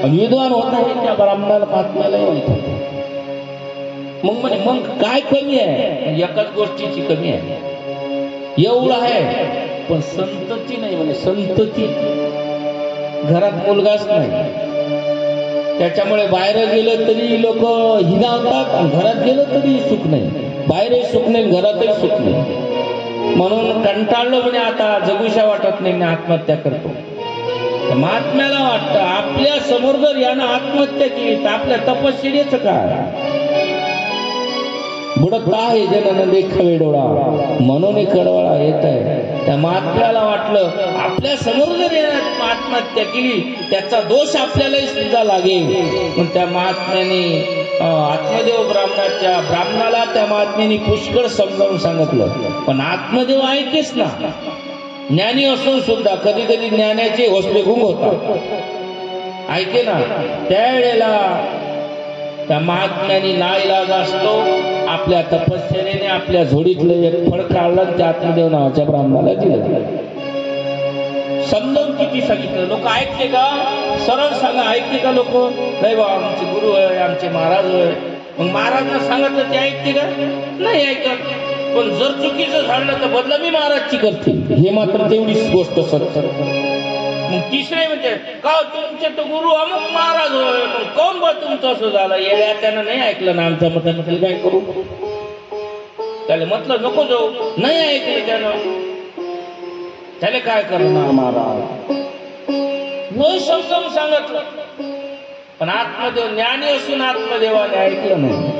विद्वान होता आहे त्या ब्राह्मणाला महात्म्याला मग म्हणे मग काय कमी आहे? एकाच गोष्टीची कमी आहे, एवढं आहे पण संतती नाही म्हणे. संतती घरात मुलगाच नाही, त्याच्यामुळे बाहेर गेलं तरी लोक हिनावतात आणि घरात गेलं तरी सुख नाही. बाहेरही सुख नाही, घरातही सुख नाही. म्हणून कंटाळलो म्हणे आता जगूशा वाटत नाही, मी आत्महत्या करतो. महात्म्याला वाटतं आपल्या समोर जर यानं आत्महत्या केली तर आपल्या तपश्चर्याचं काय? बुडत आहे जनन देखावे डोळा म्हणून कडवाळा येत आहे. त्या महात्म्याला वाटलं आपल्या समोर जर यानं आत्महत्या केली त्याचा दोष आपल्यालाही सुद्धा लागेल. पण त्या महात्म्याने आत्मदेव ब्राह्मणाला त्या महात्म्याने पुष्कळ समजावून सांगितलं. पण आत्मदेव ऐकेच ना. ज्ञानी असून सुद्धा कधी कधी ज्ञानाचे हौसले गुंग होतात, ऐके ना. त्यावेळेला त्या महात्म्याने नाईलाज असतो आपल्या तपश्चर्याने आपल्या झोडीतलं एक फळ काढलं त्या आत्मदेव नावाच्या ब्राह्मणाला दिलं. समजावून किती सांगितलं, लोक ऐकते का? सरळ सांगा, ऐकते का लोक? नाही बा आमचे गुरु आहे, आमचे महाराज आहे. मग महाराजांना सांगितलं ते ऐकते का? नाही ऐकत. पण जर चुकीचं झालं तर बदला मी महाराजची करते, हे मात्र तेवढीच गोष्ट सत्य. मग तिसरे म्हणजे का तुमचे तो गुरु अमुक महाराज होय, मग कोण बा तुमचं असं झालं? येड्या त्यानं नाही ऐकलं ना आमच्या मताने काय करू? त्याला म्हटलं नको जाऊ, नाही ऐकलं त्यानं, त्याला काय करणार महाराज? नाही समजावून सांगितलं. पण आत्मदेव ज्ञानी असून आत्मदेवाने ऐकलं नाही.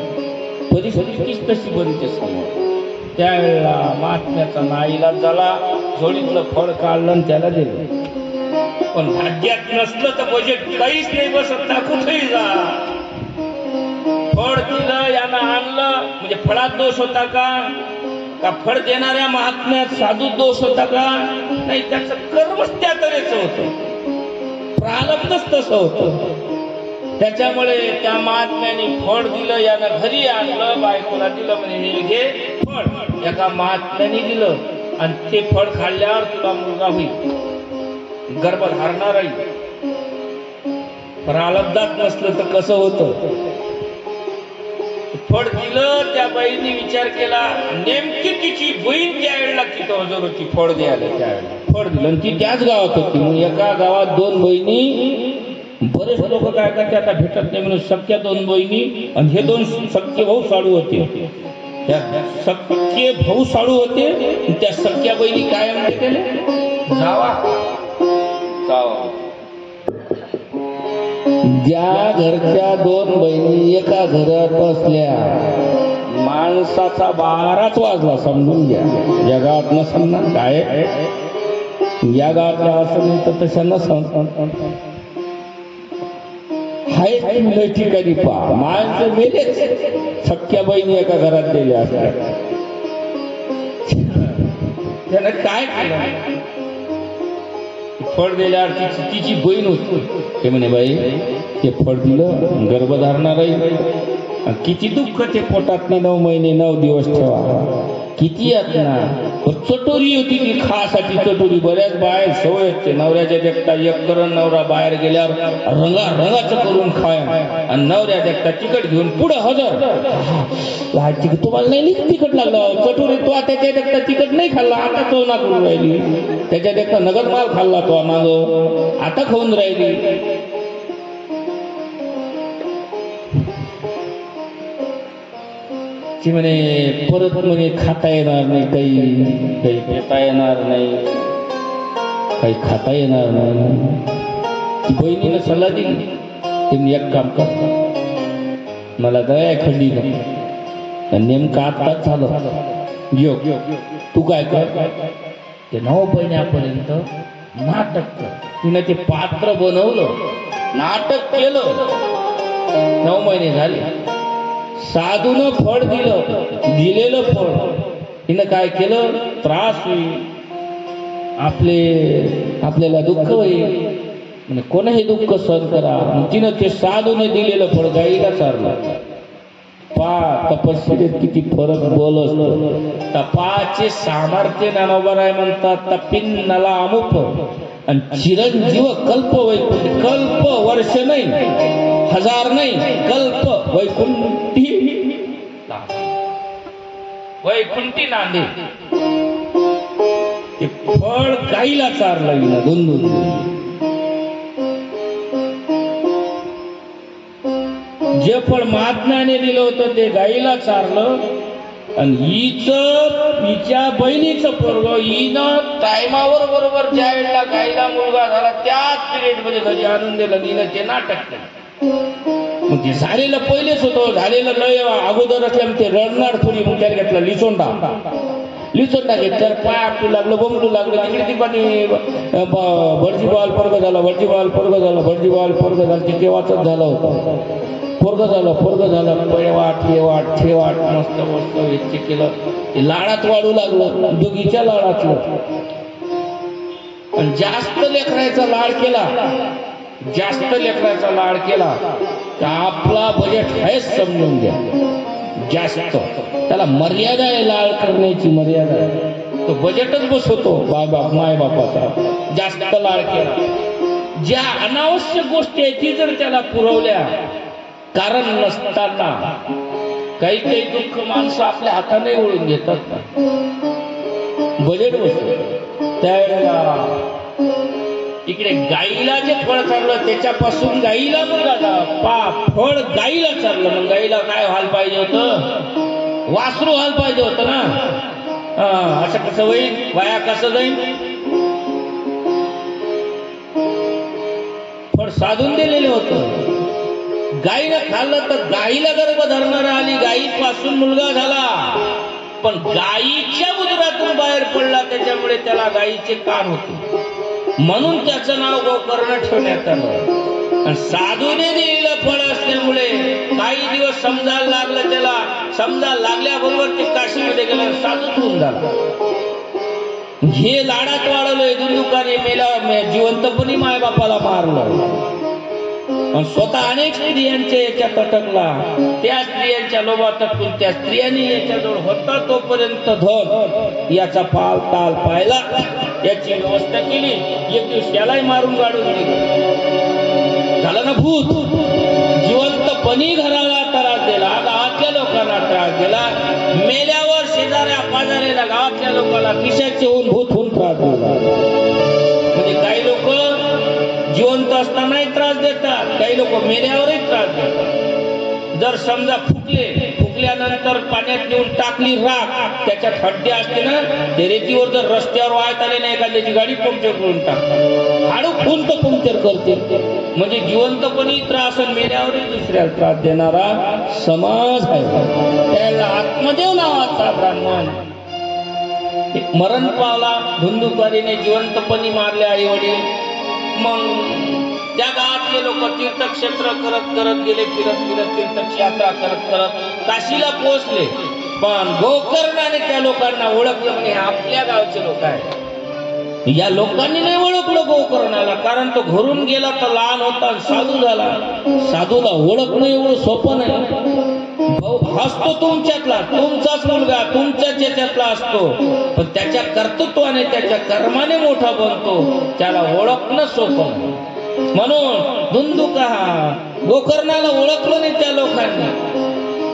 परिस्थितीच तशी बरीच समोर. त्यावेळेला महात्म्याचा नाईलाज झाला, झोळीतलं फळ काढलं आणि त्याला दिलं. पण भाग्यात नसलं तर बजेट काहीच नाही बसत ना, कुठेही जा. फळ दिलं यानं आणलं म्हणजे फळात दोष होता का फळ देणाऱ्या महात्म्यात साधू दोष होता का? नाही, त्याचं कर्मच त्या तऱ्हेचं होतं, प्रारब्धच तसं होतं. त्याच्यामुळे त्या महात्म्याने फळ दिलं, यानं घरी आणलं, बायकोला दिलं म्हणे हे घे फळ. एका महात्म्याने दिलं आणि ते फळ खाल्ल्यावर तुला मुलगा होईल, गर्भधारणा राहील. प्रारब्धात नसलं तर कसं होतं? फळ दिलं, त्या बाईने विचार केला, नेमकी तिची बहीण त्यावेळेला तिथं हजर होती फळ द्यायला. त्यावेळेला फळ दिलं आणि ती त्याच गावात होती. मग एका गावात दोन बहिणी. बरेच लोक काय करते आता भेटत नाही म्हणून सख्या दोन बहिणी आणि हे दोन सख्खे भाऊ साडू होते. त्या सख्खे भाऊ साडू होते, त्या सख्या बहिणी काय म्हणते त्याला? जावा जावा. ज्या घरच्या दोन बहिणी एका घरात असल्या माणसाचा 12च वाजला समजून घ्या. या गावात नसन ना काय, या गावातल्या असं नाही तर तशा नसन. हाय ठिकाणी पहा माणसं मेलेच, सख्या बहिणी एका घरात गेल्या असल्या. त्यानं काय केलं? फळ दिल्यावर तिची बहीण होती. ते म्हणे बाई ते फळ दिलं, गर्भधारणा राहील. किती दुःख ते पोटात 9 महिने 9 दिवस ठेवा, किती यातना. चटोरी होती ती, खासाठी चटोरी. बऱ्याच बाहेर सवय असते नवऱ्याच्या देखता एक करण, नवरा बाहेर गेल्यावर रंगाचं करून खाय आणि नवऱ्या देखता तिकट घेऊन पुढे हजर. तुम्हाला नाही तिकट लागलं चटोरी, तो त्याच्या देखता तिकट नाही खाल्ला, आता चवना करून राहिली. त्याच्या देखता नगद माल खाल्ला तो माग, आता खाऊन राहिली. ती म्हणे परत म्हणे खाता येणार नाही, काही पेता येणार नाही, काही खाता येणार नाही. ती बहिणीनं सल्ला दिली, तुम्ही एक काम कर, मला दया खंडी नेमकं आत्ताच झालं योग. तू काय कर, ते 9 महिन्यापर्यंत नाटक कर. तिने ते पात्र बनवलं, नाटक केलं. 9 महिने झाले, साधूनं फळ दिलं, दिलेलं फळ. तिनं काय केलं, त्रास होईल, आपल्याला दुःख होईल, म्हणजे कोणही दुःख सहन करा. तिनं ते साधूने दिलेलं फळ गाईला चारलं. तपस्येत किती फरक बोल असतो. तपाचे सामर्थ्य ज्ञानोबराय म्हणतात, तपिन्नला अमुप आणि चिरंजीव कल्प वैकुंठ. कल्प वर्ष नाही, 1000 नाही, कल्प वैकुंठी, वैकुंठी नांदे. ते फळ गाईला चारलं विना 2-2. जे फळ महात्म्याने दिलं होतं ते गाईला चारलं. आणि हिच्या बहिणीचं पोरग, हिनं टायमावर बरोबर ज्या वेळेला गाईला मुलगा झाला त्याच पिरियड मध्ये घरी आणून दिलं. हिनं ते नाटक केलं. मग ते झालेलं पहिलेच होतं, झालेलं लय अगोदर असल्यामुळे ते रडणार थोडी. मग त्याला घेतला लिचोंडा घेतल्यावर पाय आपटू लागलं, बोंबटू लागलं. तिकडे ती पाणी भटजी बाल पर्ग झाला, भटजी बाल पर्ग झाला, भटजी बाल पर्ग झाला. ते केव्हाच झालं होतं. पोरग झालं, ठेवाट मस्त मस्त व्यक्ती केलं. लाडात वाढू लागलं, दोघीच्या लाडातलं. आणि जास्त लेकराचा लाड केला तर आपला बजेट हेच समजून घ्या. जास्त त्याला मर्यादा आहे, लाड करण्याची मर्यादा आहे. तो बजेटच बसवतो माय बापाचा. जास्त लाड केला, ज्या अनावश्यक गोष्टी आहेत ती जर त्याला पुरवल्या कारण नसताना, काही दुःख माणसं आपल्या हाताने ओळून घेतात. बजेट बसतो त्यावेळेला. इकडे गाईला जे फळ चाललं त्याच्यापासून गाईला मुलगा झाला. फळ गाईला चाललं. मग गाईला काय व्हायला पाहिजे होतं, वासरू व्हायला पाहिजे होतं ना. असं कसं होईल, वाया कसं जाईल. फळ साधून दिलेले होतं. गाईनं खाल्लं तर गाईला गर्भ धरणार आली, गाईपासून मुलगा झाला. पण गाईच्या उदरातून बाहेर पडला, त्याच्यामुळे त्याला गाईचे कान होते. म्हणून त्याचं नाव गोकर्ण ठेवण्यात आलं. आणि साधूने दिलेलं फळ असल्यामुळे काही दिवस समजायला लागलं त्याला. समजायला लागल्याबरोबर ते काशीमध्ये गेलं, साधूच होऊन झाला. हे लाडात वाढवलंय दुंदुकाने, मेला जिवंतपणी मायबापाला मारलं. स्वतः अनेक स्त्रियांच्या याच्यात अटकला. त्या स्त्रियांच्या लोभात अटकून त्या स्त्रियांनी याच्याजवळ होता तोपर्यंत धन याचा ताल पाहिला, याची व्यवस्था केली. एक दिवस यालाही मारून गाडून दिलं. झालं ना भूत. जिवंतपणी घराला त्रास दिला, गावातल्या लोकांना त्रास दिला. मेल्यावर शेजाऱ्या पाजाऱ्याला, गावातल्या लोकांना पिशाचे होऊन भूत होऊन त्रास दिला. म्हणजे काही लोक जिवंत असतानाही त्रास देतात, काही लोक मेल्यावरही त्रास देतात. जर समजा फुकल्यानंतर पाण्यात नेऊन टाकली राख, त्याच्यात खड्डे असते ना, ते रेतीवर जर रस्त्यावर वाहत आले नाही, एखाद्याची गाडी पंक्चर करून टाकतात. हाडू फुंत पंक्चर करते. म्हणजे जिवंतपणी त्रास आणि मेल्यावरही दुसऱ्याला त्रास देणारा समाज आहे. त्याला आत्मदेव नावाचा ब्राह्मण मरण पावला. धुंदुकारीने जिवंतपणी मारले आई वडील. मग त्या गावातले लोक तीर्थक्षेत्र करत गेले, फिरत तीर्थयात्रा करत काशीला पोहोचले. पण गोकर्णाने त्या लोकांना ओळखलं, म्हणजे आपल्या गावचे लोक आहेत. या लोकांनी नाही ओळखलं गोकर्णाला, कारण तो घरून गेला तर लहान होता, साधू झाला. साधूला ओळखणं एवढं सोपं नाही. भाऊ असतो तुमच्यातला, तुमचाच मुलगा तुमच्याच याच्यातला असतो, पण त्याच्या कर्तृत्वाने त्याच्या कर्माने मोठा बनतो, त्याला ओळखणं सोपं. म्हणून धुंदुका गोकर्णाला ओळखलं नाही त्या लोकांनी.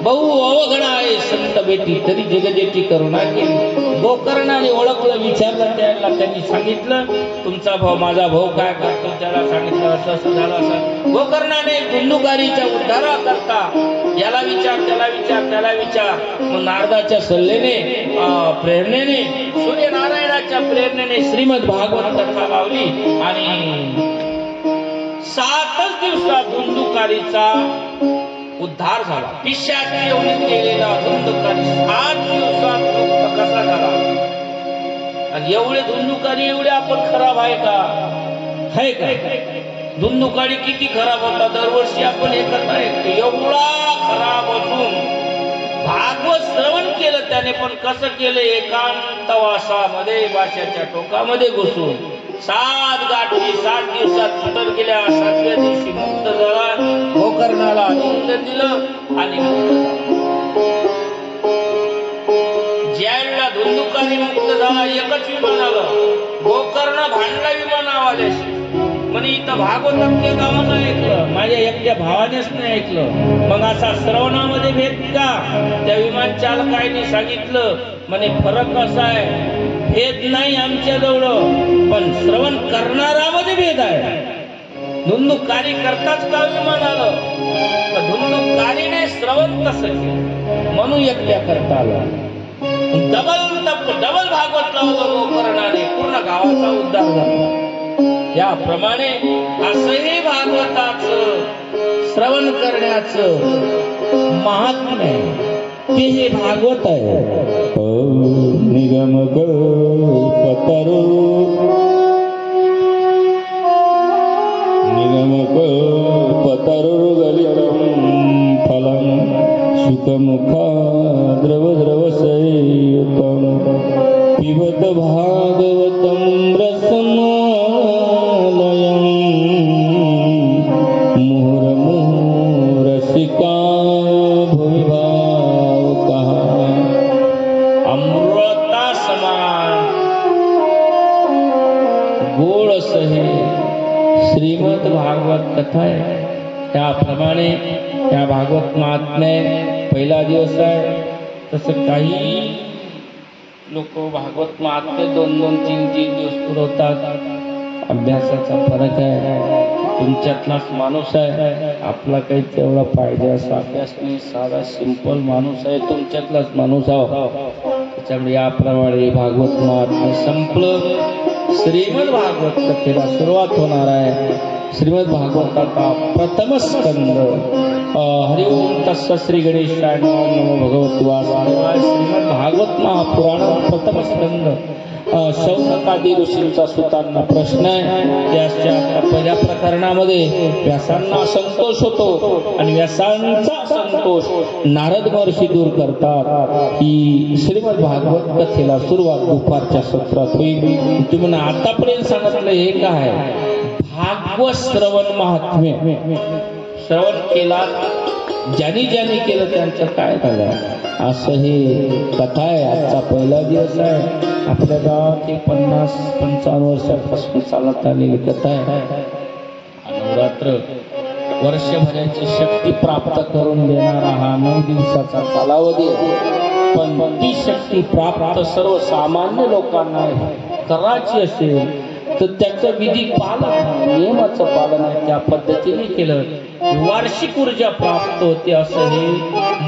बहु अवघड आहे संत बेटी तरी जगजेची करुणा केली. गोकर्णाने ओळखलं, विचारलं त्याला. त्यांनी सांगितलं तुमचा भाऊ माझा भाऊ काय करतो, त्याला सांगितलं असं असं झालं. असं गोकर्णाने धुंदुकारीच्या उद्धाराकरता याला विचार त्याला विचार. मग नारदाच्या सल्लेने प्रेरणेने, सूर्यनारायणाच्या प्रेरणेने श्रीमद भागवत कथा लावली. आणि 7च दिवसात धुंदुकारीचा उद्धार झाला. पिशाची एवढी केलेला धुंदुकारी 7 दिवसात मुक्त कसा झाला. आणि एवढे धुंदुकारी एवढे आपण खराब आहे का? आहे का? धुंदुकारी किती खराब होता दरवर्षी आपण एकत नाही. एवढा खराब असून भागवत श्रवण केलं त्याने, पण कसं केलं? एकांतवासामध्ये भाषाच्या टोकामध्ये घुसून 7 गाठी 7 दिवसात उतर गेल्या. 7व्या दिवशी मुक्त झाला. गोकर्णाला आलिंगन दिलं आणि ज्यावेळेला धुंदुकारी मुक्त झाला एकच विमान आलं. गोकर्ण भांडला विमान आवाल्याशी म्हणे इथं भागवतात ते गावानं ऐकलं, माझ्या एकट्या भावानेच नाही ऐकलं. मग असा श्रवणामध्ये भेद का? त्या विमान चालकाने सांगितलं म्हणे फरक असा आहे, भेद नाही आमच्या जवळ, पण श्रवण करणारामध्ये भेद आहे. धुंदुकारी करताच का विमान आलं? धुंदुकारीने श्रवण कसं केलं म्हणून एकट्या करता आलं. डबल भागवत लावलं गोकर्णाने, पूर्ण गावाचा उद्धार झाला. याप्रमाणे असंही भागवताचं श्रवण करण्याचं महात्म्य आहे. ते हे भागवत आहे. निगम कल्पतरो गलितं फलं सुखमुखा द्रवद्रवसंयुतं पिबत भागवतं रसमालयं मुहुर्मुहुरसिका भूमिभावुकाः. अमृता समान गोड सहे श्रीमद भागवत कथा आहे. त्याप्रमाणे या भागवत महात्म्य पहिला दिवस आहे. तसं काही लोक भागवत महात्म्य 2-2, 3-3 दिवस पुरवतात. अभ्यासाचा फरक आहे. तुमच्यातलाच माणूस आहे, आपला काही तेवढा पाहिजे असा अभ्यास नाही. साधा सिंपल माणूस आहे, तुमच्यातलाच माणूस आहो. त्याच्यामुळे याप्रमाणे भागवत महात्म्य संपलं. श्रीमद भागवत कथेला सुरुवात होणार आहे. श्रीमद भागवताचा प्रथम स्कंद. हरि ओम तस्सत् श्री गणेशाय नमो भगवते वासुदेवाय. श्रीमद भागवत महापुराण प्रथम स्कंद. शौनकादी ऋषींचा सुतांना प्रश्न आहे. याच्या पहिल्या प्रकरणामध्ये व्यासांना संतोष होतो आणि व्यासांचा संतोष नारद महर्षी दूर करतात. ही श्रीमद भागवत कथेला सुरुवात दुपारच्या सत्रात होईल. तुम्ही आतापर्यंत सांगितलं हे काय? भागवत श्रवण महात्म्य. श्रवण केला ज्यांनी ज्यांनी केलं त्यांचं काय झालं असं हे कथा आहे. आजचा पहिला दिवस आहे. आपल्या गावात 50-55 वर्षापासून चालत आलेली कथा आहे. नवरात्र वर्षभराची शक्ती प्राप्त करून देणारा हा 9 दिवसाचा कालावधी आहे. पण ती शक्ती प्राप्त सर्वसामान्य लोकांना करायची असेल तर त्याचं विधी पालन, नियमाचं पालन आहे त्या पद्धतीने केलं वार्षिक ऊर्जा प्राप्त होते. असं हे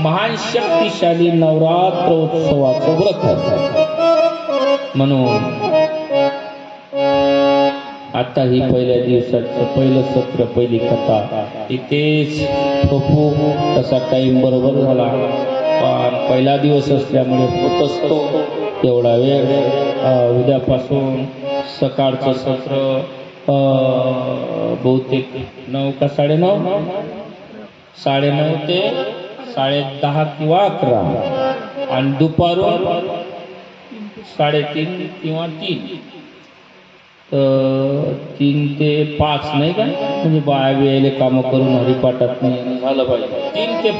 महान शक्तिशाली नवरात्र उत्सवाचं व्रत आहे. म्हणून आता ही पहिल्या दिवसाचं पहिलं सत्र, पहिली कथा इथेच थोपू. तसा टाइम बरोबर झाला, पण पहिला दिवस असल्यामुळे होत असतो एवढा वेळ. उद्यापासून सकाळचं सत्र बहुतेक 9 का 9:30, 9:30 ते 10:30 किंवा 11, आणि दुपारून 3:30 किंवा 3, 3 ते 5 नाही का? म्हणजे बाया वेळेले कामं करून हरिपाठात नाही झालं पाहिजे. 3 ते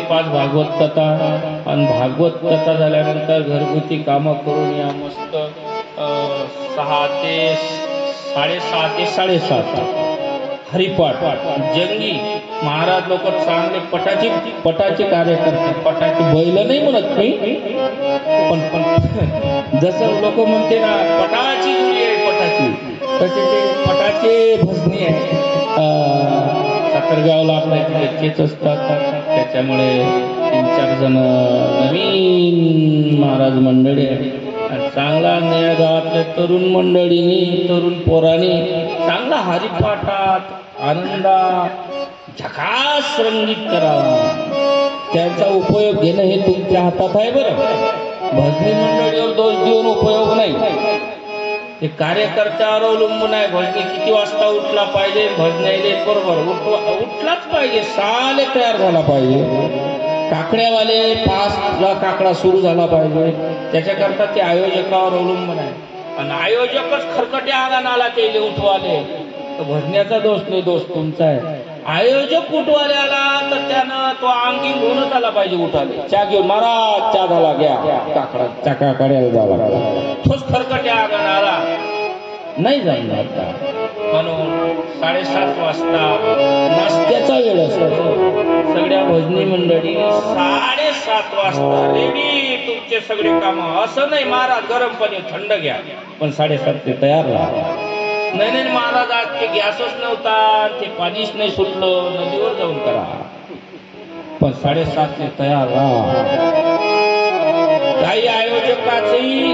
5 भागवत कथा. आणि भागवत कथा झाल्यानंतर घरगुती कामं करून या मस्त 6 ते 7:30 हरिपाठ. जंगी महाराज लोक चांगले पटाचे कार्य करतात. पटाची बैल नाही म्हणत मी, पण जसं लोक म्हणते ना पटाची जुळी आहे पटाची, तसे ते पटाचे भजनी आहे. साखरगावला आपल्या तिथेच असतात. त्याच्यामुळे 3-4 जण नवीन महाराज मंडळी आहे. चांगला नया गावातल्या तरुण मंडळींनी, तरुण पोरांनी चांगला हरिपाठात आनंदा झकास रंगीत करावा, त्याचा उपयोग घेणं हे तुमच्या हातात आहे. बरं, भजनी मंडळीवर दोष देऊन उपयोग नाही, ते कार्यकर्त्यावर अवलंबून आहे. भजनी किती वाजता उठला पाहिजे, भजनाईले बरोबर उठलाच पाहिजे, साले तयार झाला पाहिजे. काकड्यावाले 5ला काकडा सुरू झाला पाहिजे, त्याच्याकरता ते आयोजकावर अवलंबून आहे. आणि आयोजकच खरकट्या आला आला ते उठवाले, तर भजण्याचा दोष नाही, दोष तुमचा आहे. आयोजक उठवाले आला तर त्यानं तो अंगी घेऊनच आला पाहिजे. उठाले चहा घेऊन, महाराज चहा झाला, घ्या काकडा चाका काढायला झाला, तोच खरकट्या आला नाही जमणार का. म्हणून 7:30 वाजता नाश्त्याचा वेळ असतो. सगळ्या भजनी मंडळी 7:30 वाजता रेडी, तुमचे सगळे काम. असं नाही महाराज गरम पाणी थंड घ्या, पण 7:30 ते तयार राहा. नाही महाराज आज ते गॅसच नव्हता, ते पाणीच नाही सुटलं, नदीवर जाऊन करा, पण 7:30 ते तयार राहा. काही आयोजकाचंही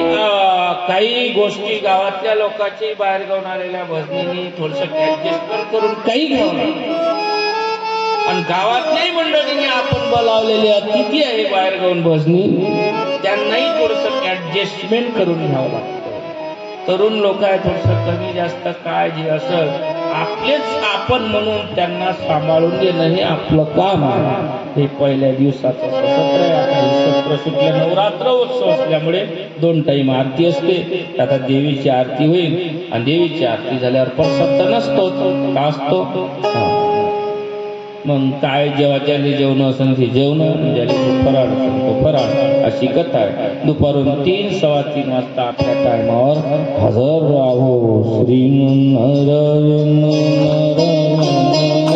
काही गोष्टी गावातल्या लोकांची बाहेर गावून आलेल्या भजनीनी थोडस ऍडजस्टमेंट करून काही घ्यावं. आणि गावातल्याही मंडळींनी आपण बोलावलेले अतिथी आहे बाहेर गावून भजनी, त्यांनाही थोडस ऍडजस्टमेंट करून घ्यावं लागतं. तरुण लोक आहे, थोडस कमी जास्त काय जे असेल आपलेच आपण म्हणून त्यांना सांभाळून घेणं हे आपलं काम आहे. हे पहिल्या दिवसाचं सत्र आहे. सत्र सुटल्या नवरात्र उत्सव असल्यामुळे 2 टाइम आरती असते. आता देवीची आरती होईल आणि देवीची आरती झाल्यावर पण सत्र नसतो का असतो. मग काय जेव्हा ज्याला जेवण असेल ते जेवण, ज्याला फराळ असेल तो फराळ, अशी कथा आहे. दुपारून 3, 3:15 वाजता आपल्या टायमावर हजर राहो. श्री नारायण नारायण.